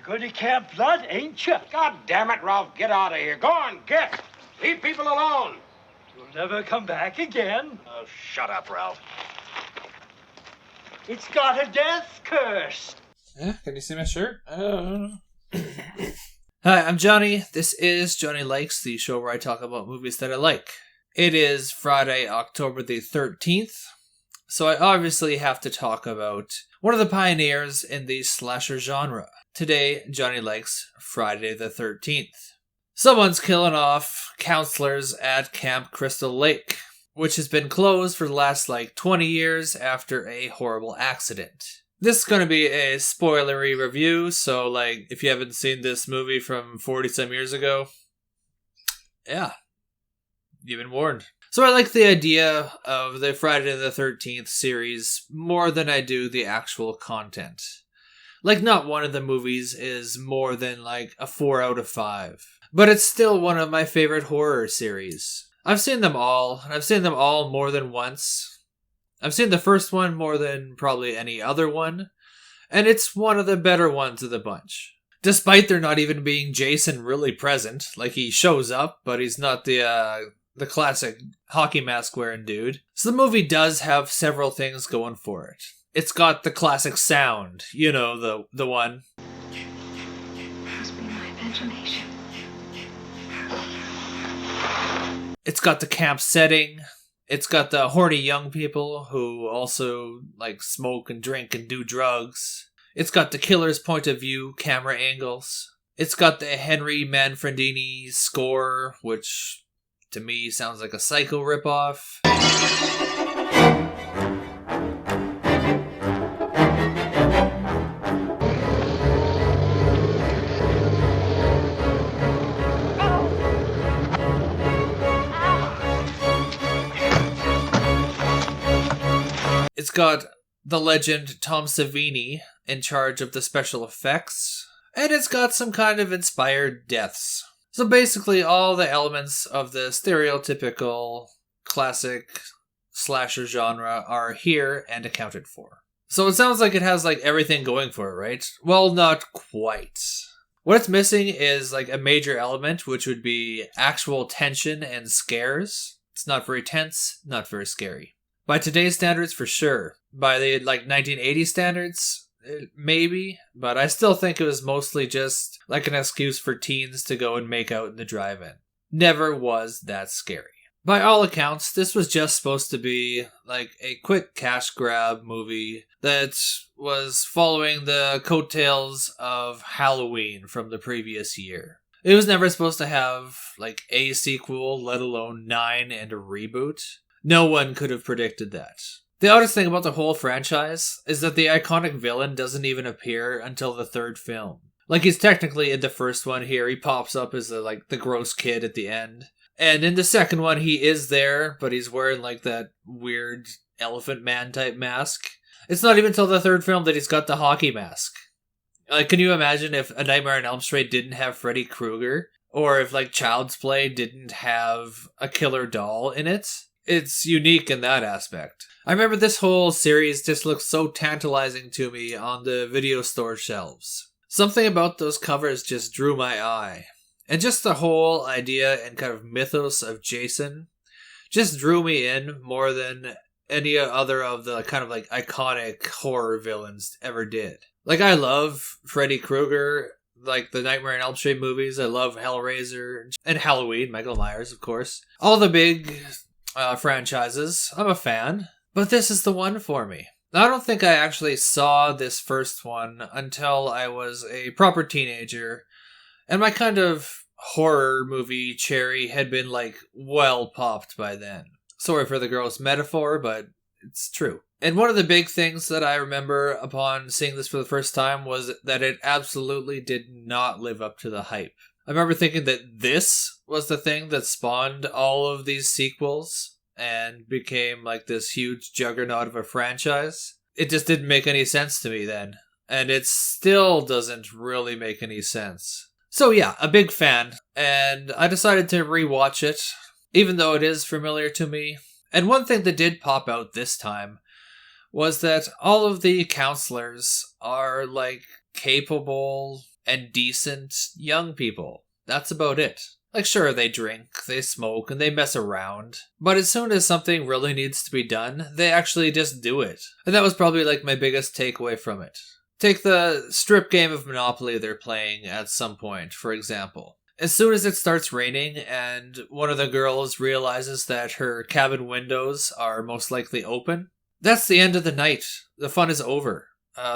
going to Camp Blood, ain't you? God damn it, Ralph, get out of here. Go on, get. Leave people alone. You'll never come back again. Oh, shut up, Ralph. It's got a death curse. Yeah, can you see my shirt? Hi, I'm Johnny. This is Johnny Likes, the show where I talk about movies that I like. It is Friday, October the 13th, so I obviously have to talk about one of the pioneers in the slasher genre. Today, Johnny Likes Friday the 13th. Someone's killing off counselors at Camp Crystal Lake, which has been closed for the last 20 years after a horrible accident. This is going to be a spoilery review, so if you haven't seen this movie from 40-some years ago, yeah, you've been warned. So I like the idea of the Friday the 13th series more than I do the actual content. Not one of the movies is more than a 4 out of 5. But it's still one of my favorite horror series. I've seen them all, and I've seen them all more than once. I've seen the first one more than probably any other one, and it's one of the better ones of the bunch. Despite there not even being Jason really present, he shows up, but he's not the classic hockey mask wearing dude. So the movie does have several things going for it. It's got the classic sound, the one. Must be my imagination. It's got the camp setting. It's got the horny young people who also smoke and drink and do drugs. It's got the killer's point of view camera angles. It's got the Henry Manfredini score, which to me sounds like a Psycho ripoff. It's got the legend Tom Savini in charge of the special effects, and it's got some kind of inspired deaths. So basically all the elements of the stereotypical classic slasher genre are here and accounted for. So it sounds like it has everything going for it, right? Well, not quite. What it's missing is a major element, which would be actual tension and scares. It's not very tense, not very scary. By today's standards, for sure. By the 1980 standards, maybe. But I still think it was mostly just an excuse for teens to go and make out in the drive-in. Never was that scary. By all accounts, this was just supposed to be a quick cash grab movie that was following the coattails of Halloween from the previous year. It was never supposed to have a sequel, let alone 9 and a reboot. No one could have predicted that. The oddest thing about the whole franchise is that the iconic villain doesn't even appear until the third film. He's technically in the first one here. He pops up as the gross kid at the end. And in the second one, he is there, but he's wearing that weird elephant man type mask. It's not even until the third film that he's got the hockey mask. Can you imagine if A Nightmare on Elm Street didn't have Freddy Krueger? Or if Child's Play didn't have a killer doll in it? It's unique in that aspect. I remember this whole series just looked so tantalizing to me on the video store shelves. Something about those covers just drew my eye. And just the whole idea and kind of mythos of Jason just drew me in more than any other of the kind of iconic horror villains ever did. I love Freddy Krueger, the Nightmare on Elm Street movies. I love Hellraiser and Halloween, Michael Myers, of course. All the big franchises. I'm a fan, but this is the one for me. I don't think I actually saw this first one until I was a proper teenager, and my kind of horror movie cherry had been well popped by then. Sorry for the gross metaphor, but it's true. And one of the big things that I remember upon seeing this for the first time was that it absolutely did not live up to the hype. I remember thinking that this was the thing that spawned all of these sequels and became this huge juggernaut of a franchise. It just didn't make any sense to me then. And it still doesn't really make any sense. So yeah, a big fan. And I decided to rewatch it, even though it is familiar to me. And one thing that did pop out this time was that all of the counselors are capable and decent young people. That's about it. Like, sure, they drink, they smoke, and they mess around. But as soon as something really needs to be done, they actually just do it. And that was probably like my biggest takeaway from it. Take the strip game of Monopoly they're playing at some point, for example. As soon as it starts raining and one of the girls realizes that her cabin windows are most likely open, that's the end of the night. The fun is over.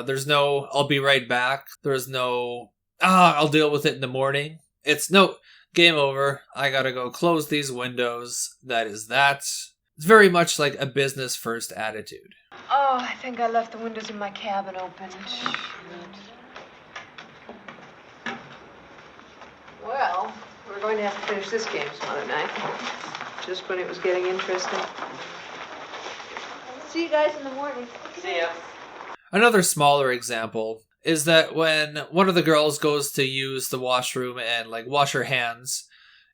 There's no, I'll be right back. There's no, I'll deal with it in the morning. It's no, game over. I gotta go close these windows. That is that. It's very much like a business first attitude. Oh, I think I left the windows in my cabin open. Well, we're going to have to finish this game some other night. Just when it was getting interesting. See you guys in the morning. See ya. Another smaller example is that when one of the girls goes to use the washroom and like wash her hands,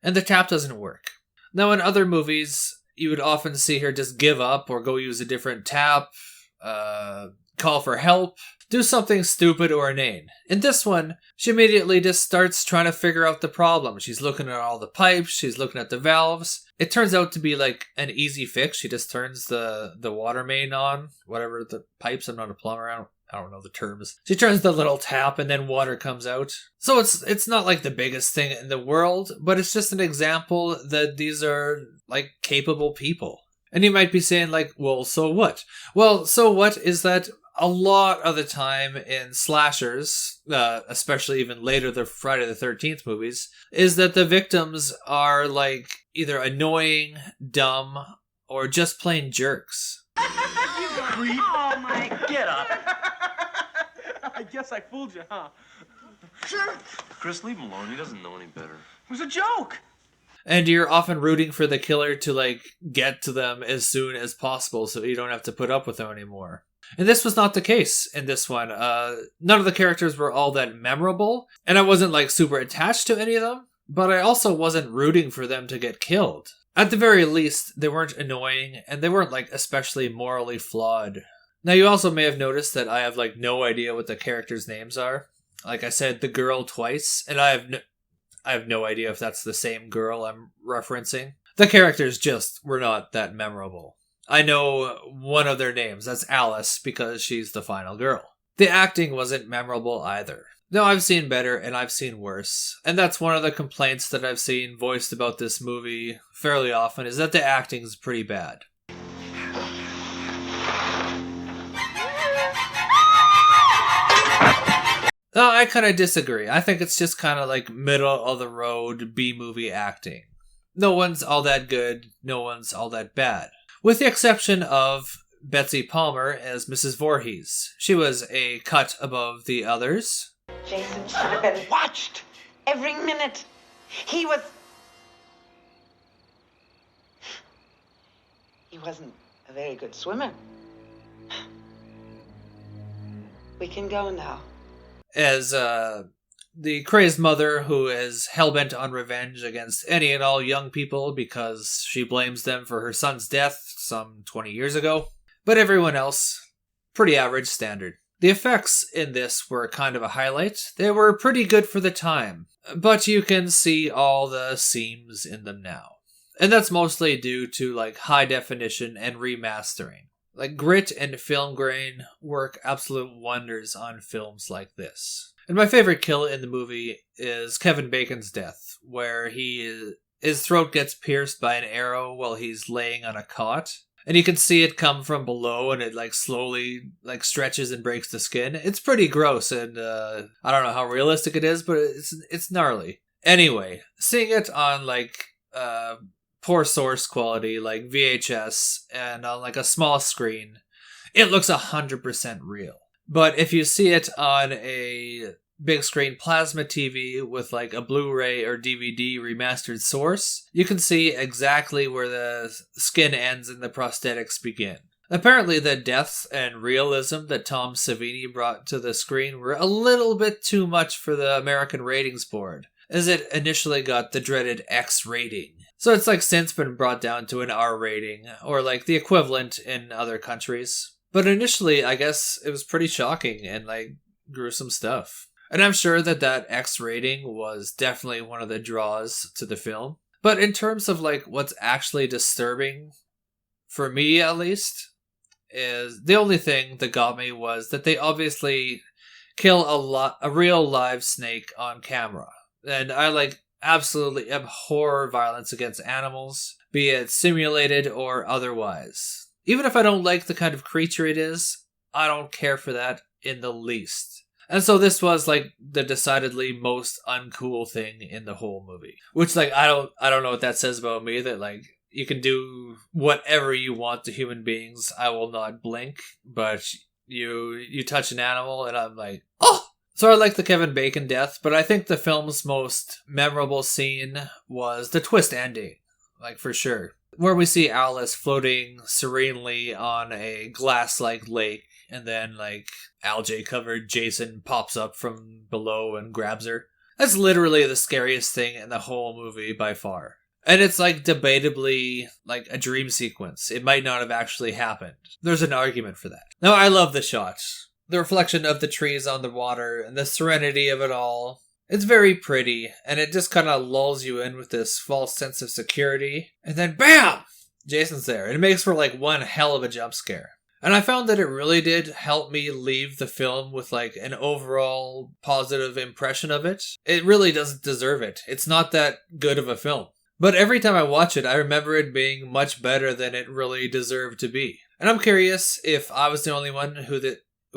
and the tap doesn't work. Now in other movies, you would often see her just give up or go use a different tap, call for help, do something stupid or inane. In this one, she immediately just starts trying to figure out the problem. She's looking at all the pipes, she's looking at the valves. It turns out to be like an easy fix. She just turns the water main on, whatever the pipes, I'm not a plumber, I don't know the terms. She turns the little tap and then water comes out. So it's not like the biggest thing in the world, but it's just an example that these are like capable people. And you might be saying like, well, so what? Well, so what is that a lot of the time in slashers, especially even later the Friday the 13th movies, is that the victims are like either annoying, dumb, or just plain jerks. Creep. Oh my... Get up. I guess I fooled you, huh? Chris, leave him alone. He doesn't know any better. It was a joke. And you're often rooting for the killer to like get to them as soon as possible so you don't have to put up with them anymore. And this was not the case in this one. None of the characters were all that memorable, and I wasn't like super attached to any of them, but I also wasn't rooting for them to get killed. At the very least, they weren't annoying, and they weren't like especially morally flawed. Now you also may have noticed that I have like no idea what the characters' names are. Like I said, the girl twice, and I have no idea if that's the same girl I'm referencing. The characters just were not that memorable. I know one of their names, that's Alice, because she's the final girl. The acting wasn't memorable either. Now, I've seen better and I've seen worse, and that's one of the complaints that I've seen voiced about this movie fairly often, is that the acting's pretty bad. No, I kind of disagree. I think it's just kind of like middle-of-the-road B-movie acting. No one's all that good, no one's all that bad. With the exception of Betsie Palmer as Mrs. Voorhees. She was a cut above the others. Jason should have been watched every minute. He wasn't a very good swimmer. We can go now. As the crazed mother who is hell-bent on revenge against any and all young people because she blames them for her son's death some 20 years ago. But everyone else, pretty average standard. The effects in this were kind of a highlight. They were pretty good for the time, but you can see all the seams in them now. And that's mostly due to like high definition and remastering. Like grit and film grain work absolute wonders on films like this. And my favorite kill in the movie is Kevin Bacon's death, where his throat gets pierced by an arrow while he's laying on a cot. And you can see it come from below and it like slowly like stretches and breaks the skin. It's pretty gross and I don't know how realistic it is, but it's gnarly. Anyway, seeing it on like poor source quality like VHS and on like a small screen, it looks 100% real. But if you see it on a big screen plasma TV with like a Blu-ray or DVD remastered source, you can see exactly where the skin ends and the prosthetics begin. Apparently the depth and realism that Tom Savini brought to the screen were a little bit too much for the American Ratings Board, as it initially got the dreaded X rating. So it's like since been brought down to an R rating, or like the equivalent in other countries. But initially, I guess it was pretty shocking and like gruesome stuff. And I'm sure that X rating was definitely one of the draws to the film. But in terms of like what's actually disturbing, for me at least, is the only thing that got me was that they obviously kill a real live snake on camera. And I like absolutely abhor violence against animals, be it simulated or otherwise. Even if I don't like the kind of creature it is, I don't care for that in the least. And so this was like the decidedly most uncool thing in the whole movie. Which like I don't know what that says about me, that like you can do whatever you want to human beings, I will not blink, but you touch an animal and I'm like, oh! So I like the Kevin Bacon death, but I think the film's most memorable scene was the twist ending, like for sure. Where we see Alice floating serenely on a glass-like lake, and then like algae-covered Jason pops up from below and grabs her. That's literally the scariest thing in the whole movie by far. And it's like debatably like a dream sequence. It might not have actually happened. There's an argument for that. Now I love the shot. The reflection of the trees on the water and the serenity of it all. It's very pretty, and it just kind of lulls you in with this false sense of security. And then BAM! Jason's there. And it makes for like one hell of a jump scare. And I found that it really did help me leave the film with like an overall positive impression of it. It really doesn't deserve it. It's not that good of a film. But every time I watch it, I remember it being much better than it really deserved to be. And I'm curious if I was the only one who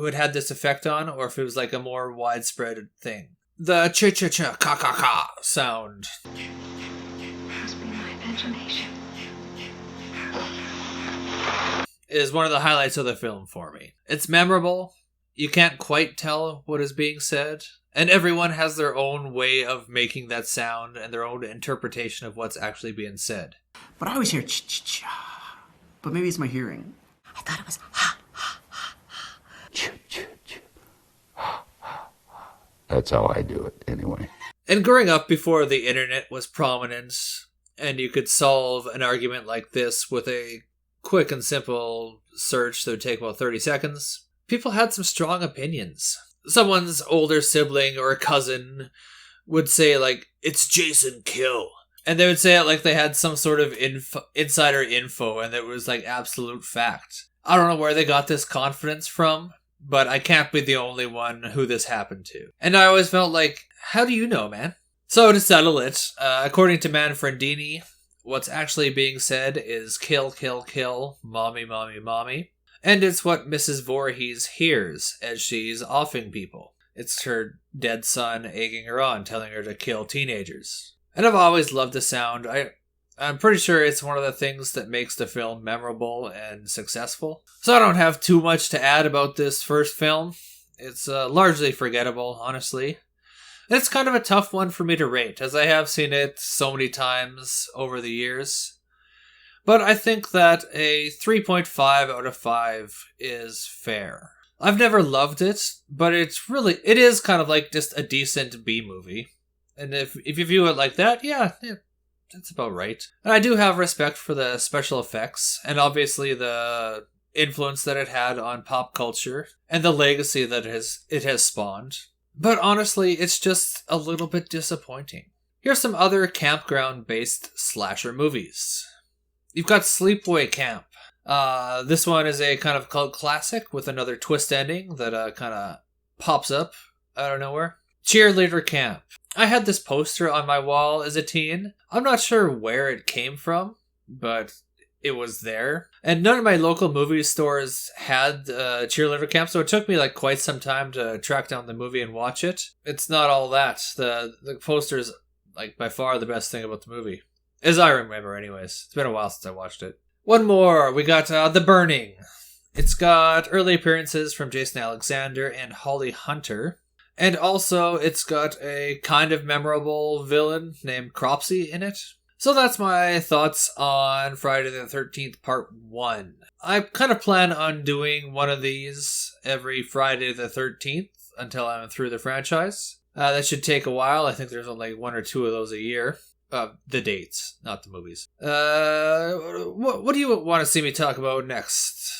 it had this effect on, or if it was like a more widespread thing. The cha-cha-cha-ka-ka-ka sound Must be my imagination. is one of the highlights of the film for me. It's memorable. You can't quite tell what is being said. And everyone has their own way of making that sound and their own interpretation of what's actually being said. But I always hear ch-ch-cha. But maybe it's my hearing. I thought it was ha. That's how I do it, anyway. And growing up before the internet was prominent, and you could solve an argument like this with a quick and simple search that would take about 30 seconds, people had some strong opinions. Someone's older sibling or a cousin would say, like, it's Jason Kill. And they would say it like they had some sort of insider info, and it was, like, absolute fact. I don't know where they got this confidence from, but I can't be the only one who this happened to. And I always felt like, how do you know, man? So to settle it, according to Manfredini, what's actually being said is kill, kill, kill, mommy, mommy, mommy. And it's what Mrs. Voorhees hears as she's offing people. It's her dead son egging her on, telling her to kill teenagers. And I've always loved the sound. I'm pretty sure it's one of the things that makes the film memorable and successful. So I don't have too much to add about this first film. It's largely forgettable, honestly. It's kind of a tough one for me to rate, as I have seen it so many times over the years. But I think that a 3.5 out of 5 is fair. I've never loved it, but it is kind of like just a decent B-movie. And if you view it like that, yeah, that's about right. And I do have respect for the special effects, and obviously the influence that it had on pop culture, and the legacy that it has spawned. But honestly, it's just a little bit disappointing. Here's some other campground-based slasher movies. You've got Sleepaway Camp. This one is a kind of cult classic with another twist ending that kind of pops up out of nowhere. Cheerleader Camp. I had this poster on my wall as a teen. I'm not sure where it came from, but it was there. And none of my local movie stores had Cheerleader Camp, so it took me like quite some time to track down the movie and watch it. It's not all that. The poster is like by far the best thing about the movie. As I remember anyways. It's been a while since I watched it. One more. We got The Burning. It's got early appearances from Jason Alexander and Holly Hunter. And also, it's got a kind of memorable villain named Crosby in it. So that's my thoughts on Friday the 13th Part 1. I kind of plan on doing one of these every Friday the 13th until I'm through the franchise. That should take a while. I think there's only one or two of those a year. The dates, not the movies. What do you want to see me talk about next?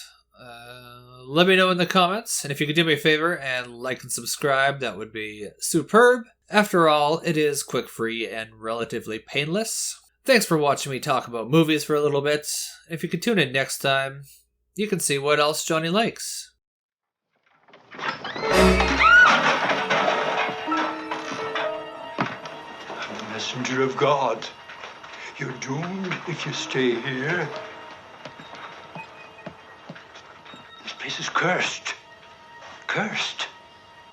Let me know in the comments, and if you could do me a favor and like and subscribe, that would be superb. After all, it is quick, free, and relatively painless. Thanks for watching me talk about movies for a little bit. If you could tune in next time, you can see what else Johnny likes. I'm the messenger of God. You're doomed if you stay here. This place is cursed. Cursed.